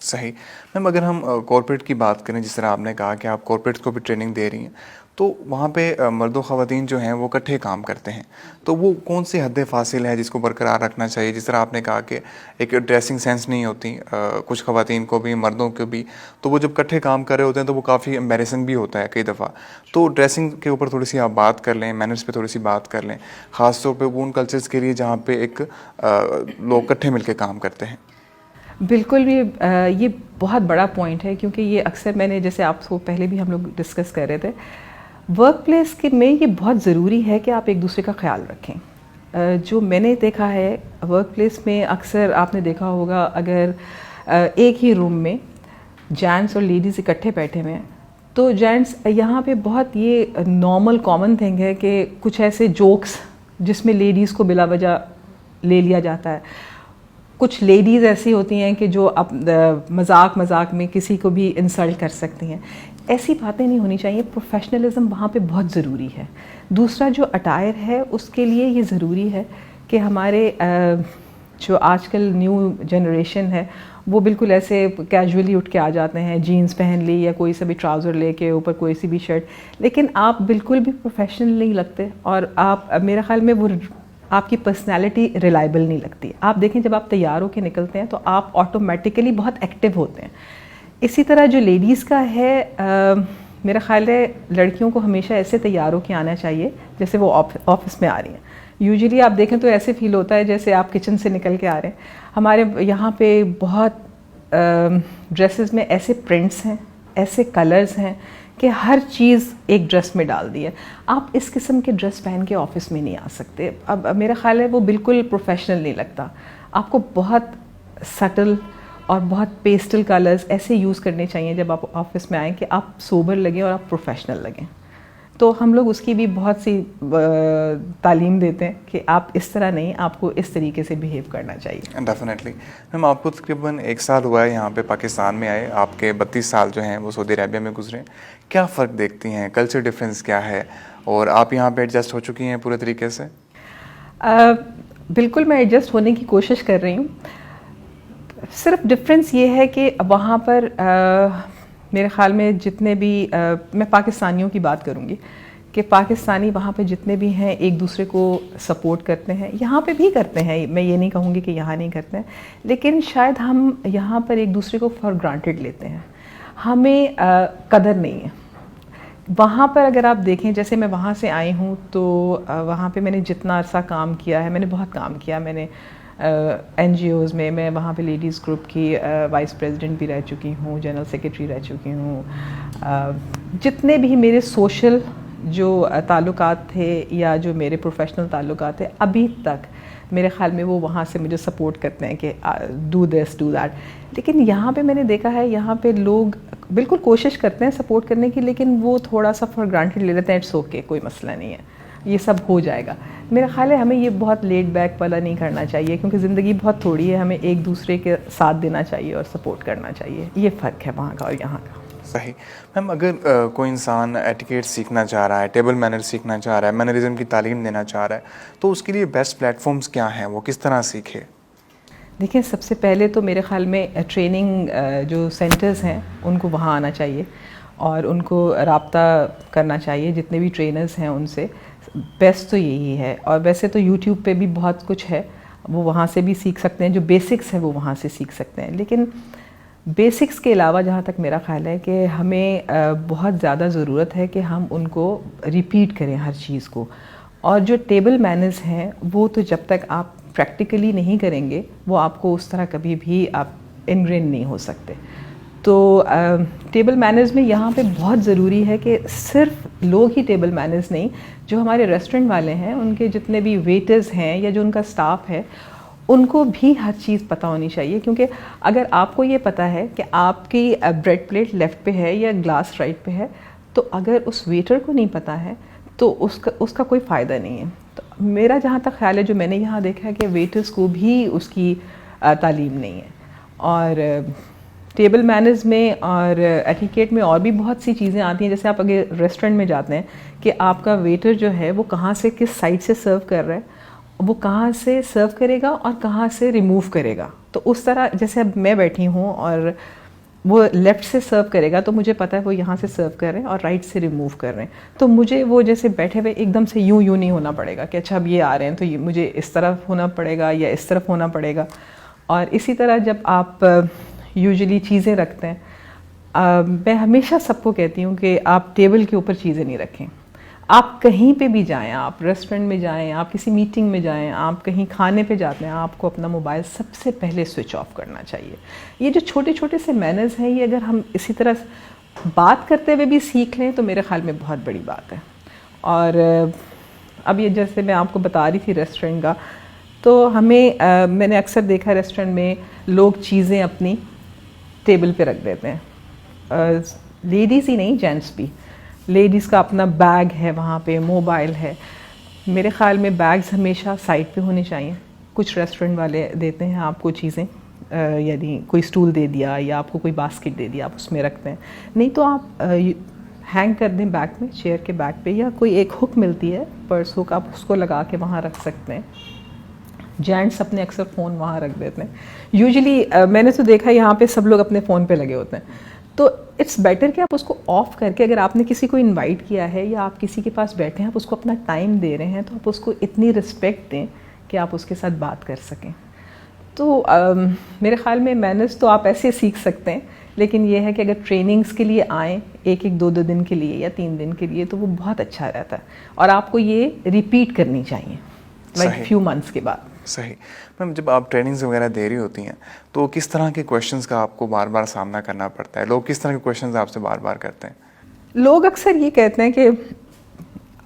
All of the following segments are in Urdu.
صحیح میم. اگر ہم کارپوریٹ کی بات کریں، جس طرح آپ نے کہا کہ آپ کارپوریٹس کو بھی ٹریننگ دے رہی ہیں، تو وہاں پہ مرد و خواتین جو ہیں وہ اکٹھے کام کرتے ہیں، تو وہ کون سی حد فاصل ہے جس کو برقرار رکھنا چاہیے؟ جس طرح آپ نے کہا کہ ایک ڈریسنگ سینس نہیں ہوتی کچھ خواتین کو بھی مردوں کو بھی، تو وہ جب اکٹھے کام کر رہے ہوتے ہیں تو وہ کافی امبیرسنگ بھی ہوتا ہے کئی دفعہ. تو ڈریسنگ کے اوپر تھوڑی سی آپ بات کر لیں، مینرس پہ تھوڑی سی بات کر لیں، خاص طور پہ وہ ان کلچرز کے لیے جہاں پہ ایک لوگ اکٹھے مل کے کام کرتے ہیں. بالکل یہ بہت بڑا پوائنٹ ہے، کیونکہ یہ اکثر میں نے جیسے آپ کو پہلے بھی ہم لوگ ڈسکس کر رہے تھے، ورک پلیس کے میں یہ بہت ضروری ہے کہ آپ ایک دوسرے کا خیال رکھیں. جو میں نے دیکھا ہے ورک پلیس میں، اکثر آپ نے دیکھا ہوگا اگر ایک ہی روم میں جینٹس اور لیڈیز اکٹھے بیٹھے ہوئے ہیں، تو جینٹس یہاں پہ بہت یہ نارمل کامن تھنگ ہے کہ کچھ ایسے جوکس جس میں لیڈیز کو بلا وجہ لے لیا جاتا ہے. کچھ لیڈیز ایسی ہوتی ہیں کہ جو مذاق میں کسی کو بھی انسلٹ کر سکتی ہیں. ایسی باتیں نہیں ہونی چاہیے. پروفیشنلزم وہاں پہ بہت ضروری ہے. دوسرا جو اٹائر ہے اس کے لیے یہ ضروری ہے کہ ہمارے جو آج کل نیو جنریشن ہے وہ بالکل ایسے کیجولی اٹھ کے آ جاتے ہیں، جینز پہن لی یا کوئی سا بھی ٹراؤزر لے کے اوپر کوئی سی بھی شرٹ، لیکن آپ بالکل بھی پروفیشنل نہیں لگتے، اور آپ میرے خیال میں وہ آپ کی پرسنالٹی ریلائبل نہیں لگتی. آپ دیکھیں جب آپ تیار ہو کے نکلتے ہیں تو آپ آٹومیٹیکلی بہت ایکٹیو ہوتے ہیں. اسی طرح جو لیڈیز کا ہے، میرا خیال ہے لڑکیوں کو ہمیشہ ایسے تیار ہو کے آنا چاہیے جیسے وہ آفس میں آ رہی ہیں. یوزلی آپ دیکھیں تو ایسے فیل ہوتا ہے جیسے آپ کچن سے نکل کے آ رہے ہیں. ہمارے یہاں پہ بہت ڈریسز میں ایسے پرنٹس ہیں، ایسے کلرز ہیں کہ ہر چیز ایک ڈریس میں ڈال دی ہے. آپ اس قسم کے ڈریس پہن کے آفس میں نہیں آ سکتے. اب میرا خیال ہے وہ بالکل پروفیشنل نہیں لگتا. آپ کو بہت سٹل اور بہت پیسٹل کلرز ایسے یوز کرنے چاہیے جب آپ آفس میں آئیں کہ آپ سوبر لگیں اور آپ پروفیشنل لگیں. تو ہم لوگ اس کی بھی بہت سی تعلیم دیتے ہیں کہ آپ اس طرح نہیں، آپ کو اس طریقے سے بیہیو کرنا چاہیے. ڈیفینیٹلی میم. آپ کو تقریباً 1 سال ہوا ہے یہاں پہ پاکستان میں آئے، آپ کے 32 سال جو ہیں وہ سعودی عربیہ میں گزرے. کیا فرق دیکھتی ہیں؟ کلچر ڈفرینس کیا ہے؟ اور آپ یہاں پہ ایڈجسٹ ہو چکی ہیں پورے طریقے سے؟ بالکل میں ایڈجسٹ ہونے کی کوشش کر رہی ہوں. صرف ڈفرینس یہ ہے کہ وہاں پر میرے خیال میں جتنے بھی میں پاکستانیوں کی بات کروں گی کہ پاکستانی وہاں پہ جتنے بھی ہیں ایک دوسرے کو سپورٹ کرتے ہیں. یہاں پہ بھی کرتے ہیں، میں یہ نہیں کہوں گی کہ یہاں نہیں کرتے ہیں، لیکن شاید ہم یہاں پر ایک دوسرے کو فار گرانٹیڈ لیتے ہیں، ہمیں قدر نہیں ہے. وہاں پر اگر آپ دیکھیں، جیسے میں وہاں سے آئی ہوں تو وہاں پہ میں نے جتنا عرصہ کام کیا ہے، میں نے بہت کام کیا. میں نے این جی اوز میں وہاں پہ لیڈیز گروپ کی وائس پریزیڈنٹ بھی رہ چکی ہوں، جنرل سیکرٹری رہ چکی ہوں. جتنے بھی میرے سوشل جو تعلقات تھے یا جو میرے پروفیشنل تعلقات تھے ابھی تک، میرے خیال میں وہ وہاں سے مجھے سپورٹ کرتے ہیں کہ ڈو دس ڈو دیٹ. لیکن یہاں پہ میں نے دیکھا ہے یہاں پہ لوگ بالکل کوشش کرتے ہیں سپورٹ کرنے کی، لیکن وہ تھوڑا سا فار گرانٹیڈ لے لیتے ہیں. اٹس اوکے، کوئی مسئلہ نہیں ہے، یہ سب ہو جائے گا. میرا خیال ہے ہمیں یہ بہت لیٹ بیک والا نہیں کرنا چاہیے، کیونکہ زندگی بہت تھوڑی ہے. ہمیں ایک دوسرے کے ساتھ دینا چاہیے اور سپورٹ کرنا چاہیے. یہ فرق ہے وہاں کا اور یہاں کا. صحیح میم. اگر کوئی انسان ایٹیکیٹ سیکھنا چاہ رہا ہے، ٹیبل مینر سیکھنا چاہ رہا ہے، مینرزم کی تعلیم دینا چاہ رہا ہے، تو اس کے لیے بیسٹ پلیٹ فارمز کیا ہیں؟ وہ کس طرح سیکھے؟ دیکھیں، سب سے پہلے تو میرے خیال میں ٹریننگ جو سینٹرز ہیں ان کو وہاں آنا چاہیے اور ان کو رابطہ کرنا چاہیے جتنے بھی ٹرینرز ہیں ان سے. بیسٹ تو یہی ہے. اور ویسے تو یوٹیوب پہ بھی بہت کچھ ہے، وہ وہاں سے بھی سیکھ سکتے ہیں. جو بیسکس ہیں وہ وہاں سے سیکھ سکتے ہیں. لیکن بیسکس کے علاوہ جہاں تک میرا خیال ہے کہ ہمیں بہت زیادہ ضرورت ہے کہ ہم ان کو ریپیٹ کریں ہر چیز کو. اور جو ٹیبل مینرز ہیں وہ تو جب تک آپ پریکٹیکلی نہیں کریں گے وہ آپ کو اس طرح کبھی بھی آپ انگرین نہیں ہو سکتے. تو ٹیبل مینرز میں یہاں پہ بہت ضروری ہے کہ صرف لوگ ہی ٹیبل مینرز نہیں، جو ہمارے ریسٹورنٹ والے ہیں ان کے جتنے بھی ویٹرز ہیں یا جو ان کا اسٹاف ہے ان کو بھی ہر چیز پتہ ہونی چاہیے. کیونکہ اگر آپ کو یہ پتہ ہے کہ آپ کی بریڈ پلیٹ لیفٹ پہ ہے یا گلاس رائٹ پہ ہے، تو اگر اس ویٹر کو نہیں پتہ ہے تو اس کا کوئی فائدہ نہیں ہے. تو میرا جہاں تک خیال ہے، جو میں نے یہاں دیکھا ہے کہ ویٹرز کو بھی اس کی تعلیم نہیں ہے. اور ٹیبل مینرز میں اور ایٹیکیٹ میں اور بھی بہت سی چیزیں آتی ہیں. جیسے آپ اگر ریسٹورنٹ میں جاتے ہیں کہ آپ کا ویٹر جو ہے وہ کہاں سے کس سائڈ سے سرو کر رہا ہے، وہ کہاں سے سرو کرے گا اور کہاں سے ریموو کرے گا تو اس طرح جیسے اب میں بیٹھی ہوں اور وہ لیفٹ سے سرو کرے گا تو مجھے پتہ ہے وہ یہاں سے سرو کر رہے ہیں اور رائٹ سے ریموو کر رہے ہیں, تو مجھے وہ جیسے بیٹھے ہوئے ایک دم سے یوں نہیں ہونا پڑے گا کہ اچھا اب یہ آ رہے ہیں تو مجھے اس طرف ہونا پڑے گا یا اس طرف ہونا پڑے گا. اور اسی طرح جب آپ یوزلی چیزیں رکھتے ہیں, میں ہمیشہ سب کو کہتی ہوں کہ آپ ٹیبل کے اوپر چیزیں نہیں رکھیں. آپ کہیں پہ بھی جائیں, آپ ریسٹورنٹ میں جائیں, آپ کسی میٹنگ میں جائیں, آپ کہیں کھانے پہ جاتے ہیں, آپ کو اپنا موبائل سب سے پہلے سوئچ آف کرنا چاہیے. یہ جو چھوٹے چھوٹے سے مینرز ہیں, یہ اگر ہم اسی طرح بات کرتے ہوئے بھی سیکھ لیں تو میرے خیال میں بہت بڑی بات ہے. اور اب یہ جیسے میں آپ کو بتا رہی تھی ریسٹورنٹ کا, تو ہمیں میں نے اکثر دیکھا ریسٹورنٹ میں لوگ چیزیں اپنی ٹیبل پہ رکھ دیتے ہیں, لیڈیز ہی نہیں جینٹس بھی. لیڈیز کا اپنا بیگ ہے وہاں پہ, موبائل ہے. میرے خیال میں بیگز ہمیشہ سائڈ پہ ہونے چاہیے. کچھ ریسٹورنٹ والے دیتے ہیں آپ کو چیزیں, یعنی کوئی اسٹول دے دیا یا آپ کو کوئی باسکٹ دے دیا, آپ اس میں رکھتے ہیں. نہیں تو آپ ہینگ کر دیں بیک میں, چیئر کے بیک پہ, یا کوئی ایک ہک ملتی ہے پرس ہک, آپ اس کو لگا کے وہاں رکھ سکتے ہیں. جینٹس اپنے اکثر فون وہاں رکھ دیتے ہیں. یوزلی میں نے تو دیکھا یہاں پہ سب لوگ اپنے فون پہ لگے ہوتے ہیں. تو اٹس بیٹر کہ آپ اس کو آف کر کے, اگر آپ نے کسی کو انوائٹ کیا ہے یا آپ کسی کے پاس بیٹھے ہیں, آپ اس کو اپنا ٹائم دے رہے ہیں, تو آپ اس کو اتنی رسپیکٹ دیں کہ آپ اس کے ساتھ بات کر سکیں. تو میرے خیال میں مینرز تو آپ ایسے سیکھ سکتے ہیں, لیکن یہ ہے کہ اگر ٹریننگز کے لیے آئیں ایک دو دن کے لیے یا 3 دن کے لیے, تو وہ بہت اچھا رہتا ہے. اور آپ کو یہ ریپیٹ کرنی چاہیے لائک فیو منتھس کے بعد. صحیح. میم جب آپ ٹریننگز وغیرہ دے رہی ہوتی ہیں تو کس طرح کے کویشچنز کا آپ کو بار بار سامنا کرنا پڑتا ہے؟ لوگ کس طرح کے کویشچنز آپ سے بار بار کرتے ہیں؟ لوگ اکثر یہ کہتے ہیں کہ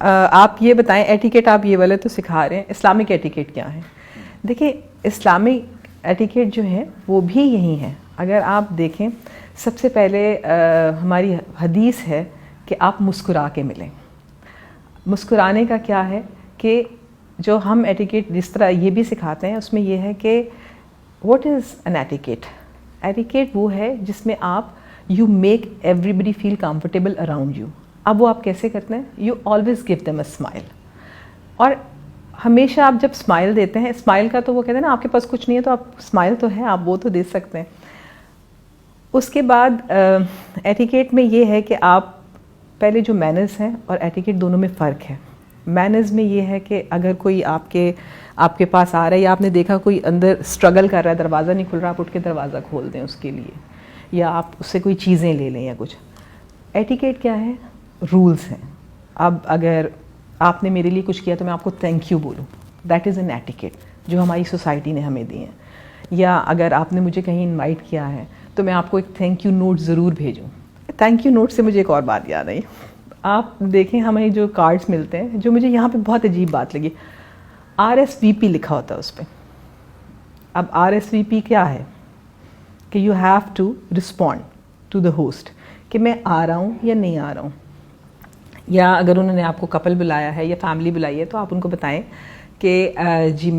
آپ یہ بتائیں, ایٹیکیٹ آپ یہ والے تو سکھا رہے ہیں, اسلامک ایٹیکیٹ کیا ہے؟ دیکھیں, اسلامک ایٹیکیٹ جو ہے وہ بھی یہی ہے. اگر آپ دیکھیں, سب سے پہلے ہماری حدیث ہے کہ آپ مسکرا کے ملیں. مسکرانے کا کیا ہے کہ جو ہم ایٹیکیٹ جس طرح یہ بھی سکھاتے ہیں, اس میں یہ ہے کہ what is an etiquette. Etiquette وہ ہے جس میں آپ you make everybody feel comfortable around you. اب وہ آپ کیسے کرتے ہیں؟ You always give them a smile. اور ہمیشہ آپ جب اسمائل دیتے ہیں, اسمائل کا تو وہ کہتے ہیں نا, آپ کے پاس کچھ نہیں ہے تو آپ اسمائل تو ہے, آپ وہ تو دے سکتے ہیں. اس کے بعد ایٹیکیٹ میں یہ ہے کہ آپ پہلے جو مینرز ہیں اور ایٹیکیٹ دونوں میں فرق ہے. مینرز میں یہ ہے کہ اگر کوئی آپ کے پاس آ رہا ہے یا آپ نے دیکھا کوئی اندر اسٹرگل کر رہا ہے, دروازہ نہیں کھل رہا, آپ اٹھ کے دروازہ کھول دیں اس کے لیے, یا آپ اس سے کوئی چیزیں لے لیں یا کچھ. ایٹیکیٹ کیا ہے؟ رولز ہیں. اب اگر آپ نے میرے لیے کچھ کیا تو میں آپ کو تھینک یو بولوں, دیٹ از این ایٹیکیٹ جو ہماری سوسائٹی نے ہمیں دی ہیں. یا اگر آپ نے مجھے کہیں انوائٹ کیا ہے تو میں آپ کو ایک تھینک یو نوٹ ضرور بھیجوں. تھینک یو نوٹ سے مجھے ایک اور بات یاد آئی. آپ دیکھیں ہمیں جو کارڈز ملتے ہیں, جو مجھے یہاں پہ بہت عجیب بات لگی, RSVP لکھا ہوتا ہے اس پہ. اب RSVP کیا ہے کہ you have to respond to the host کہ میں آ رہا ہوں یا نہیں آ رہا ہوں. یا اگر انہوں نے آپ کو کپل بلایا ہے یا فیملی بلائی ہے تو آپ ان کو بتائیں کہ جی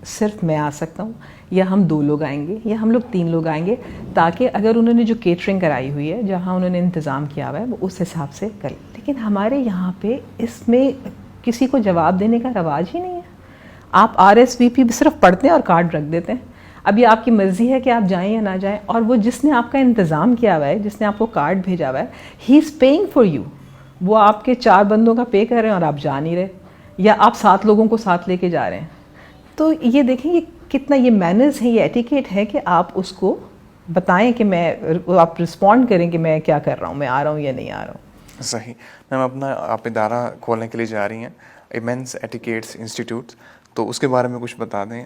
صرف میں آ سکتا ہوں, یا ہم 2 لوگ آئیں گے, یا ہم لوگ 3 لوگ آئیں گے, تاکہ اگر انہوں نے جو کیٹرنگ کرائی ہوئی ہے, جہاں انہوں نے انتظام کیا ہوا ہے, وہ اس حساب سے کریں. لیکن ہمارے یہاں پہ اس میں کسی کو جواب دینے کا رواج ہی نہیں ہے. آپ RSVP صرف پڑھتے ہیں اور کارڈ رکھ دیتے ہیں. اب یہ آپ کی مرضی ہے کہ آپ جائیں یا نہ جائیں, اور وہ جس نے آپ کا انتظام کیا ہوا ہے, جس نے آپ کو کارڈ بھیجا ہوا ہے, ہی از پیئنگ فار یو. وہ آپ کے 4 بندوں کا پے کر رہے ہیں اور آپ جا نہیں رہے, یا آپ 7 لوگوں کو ساتھ لے کے جا رہے ہیں. تو یہ دیکھیں یہ کتنا یہ مینرز ہیں, یہ ایٹیکیٹ ہے کہ آپ اس کو بتائیں کہ آپ رسپونڈ کریں کہ میں کیا کر رہا ہوں, میں آ رہا ہوں یا نہیں آ رہا ہوں. صحیح. میم اپنا آپ ادارہ کھولنے کے لیے جا رہی ہیں, ایمنس ایٹیکیٹس انسٹیٹیوٹ, تو اس کے بارے میں کچھ بتا دیں.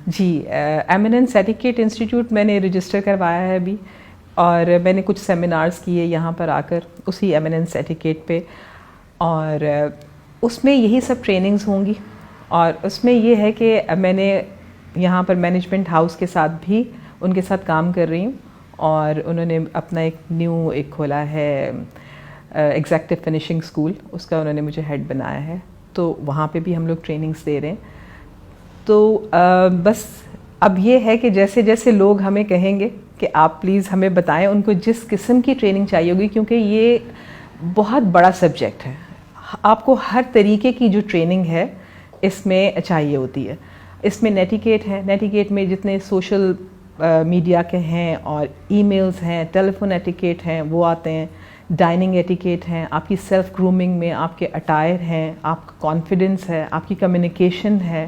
جی, ایمیننس ایٹیکیٹ انسٹیٹیوٹ میں نے رجسٹر کروایا ہے ابھی, اور میں نے کچھ سیمینارز کیے یہاں پر آ کر اسی ایمیننس ایٹیکیٹ پہ, اور اس میں یہی سب ٹریننگز ہوں گی. اور اس میں یہ ہے کہ میں نے یہاں پر مینجمنٹ ہاؤس کے ساتھ بھی ان کے ساتھ کام کر رہی ہوں, اور انہوں نے اپنا ایک نیو کھولا ہے ایگزیکٹو فنیشنگ اسکول, اس کا انہوں نے مجھے ہیڈ بنایا ہے, تو وہاں پہ بھی ہم لوگ ٹریننگز دے رہے ہیں. تو بس اب یہ ہے کہ جیسے جیسے لوگ ہمیں کہیں گے کہ آپ پلیز ہمیں بتائیں ان کو جس قسم کی ٹریننگ چاہیے ہوگی, کیونکہ یہ بہت بڑا سبجیکٹ ہے, آپ کو ہر طریقے کی جو ٹریننگ ہے اس میں چاہیے ہوتی ہے. اس میں نیٹیکیٹ ہے. نیٹیکیٹ میں جتنے سوشل میڈیا کے ہیں اور ای میلز ہیں, ٹیلی فون ایٹیکیٹ ہیں وہ آتے ہیں. ڈائننگ ایٹیکیٹ ہیں, آپ کی سیلف گرومنگ میں آپ کے اٹائر ہیں, آپ کا کانفیڈنس ہے, آپ کی کمیونیکیشن ہے,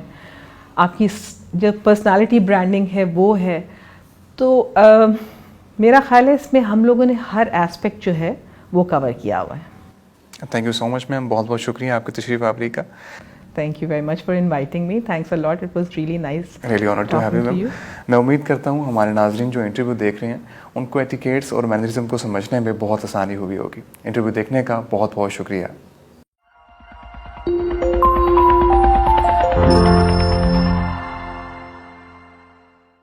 آپ کی جو پرسنالٹی برانڈنگ ہے وہ ہے. تو میرا خیال ہے اس میں ہم لوگوں نے ہر ایسپیکٹ جو ہے وہ کور کیا ہوا ہے. تھینک یو سو مچ میم, بہت بہت شکریہ آپ کی تشریف آوری کا. Thank you very much for inviting me. Thanks a lot. It was really nice. Really honour to have you talking to ma'am. you. میں امید کرتا ہوں ہمارے ناظرین جو انٹرویو دیکھ رہے ہیں ان کو ایٹیکیٹس اور مینرزم کو سمجھنے میں بہت آسانی ہوئی ہوگی. انٹرویو دیکھنے کا بہت بہت شکریہ.